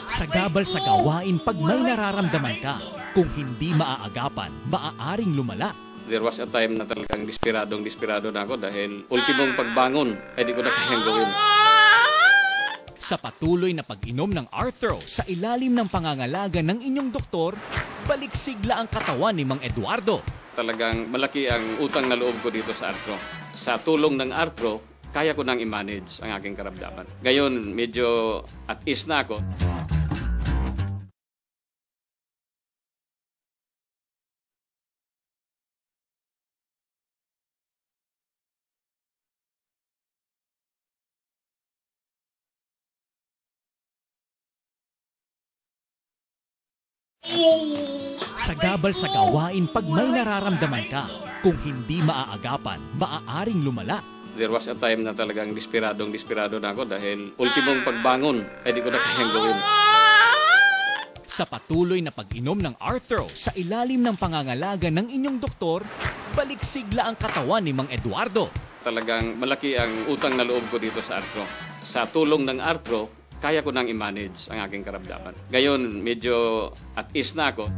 Sagabal sa gawain pag may nararamdaman ka. Kung hindi maaagapan, maaaring lumala. There was a time na talagang desperado na ako dahil ultimong pagbangon ay di ko na kayang gawin. Sa patuloy na pag-inom ng Arthro sa ilalim ng pangangalaga ng inyong doktor, baliksigla ang katawan ni Mang Eduardo. Talagang malaki ang utang na loob ko dito sa Arthro. Sa tulong ng Arthro, kaya ko nang i-manage ang aking karamdaman. Ngayon, medyo at ease na ako. Sagabal sa gawain pag may nararamdaman ka. Kung hindi maaagapan, maaaring lumala. There was a time na talagang desperado na ako dahil ultimong pagbangon ay di ko na kayang gawin. Sa patuloy na pag-inom ng Arthro sa ilalim ng pangangalaga ng inyong doktor, baliksigla ang katawan ni Mang Eduardo. Talagang malaki ang utang na loob ko dito sa Arthro. Sa tulong ng Arthro, kaya ko nang i-manage ang aking karamdaman. Ngayon, medyo at ease na ako.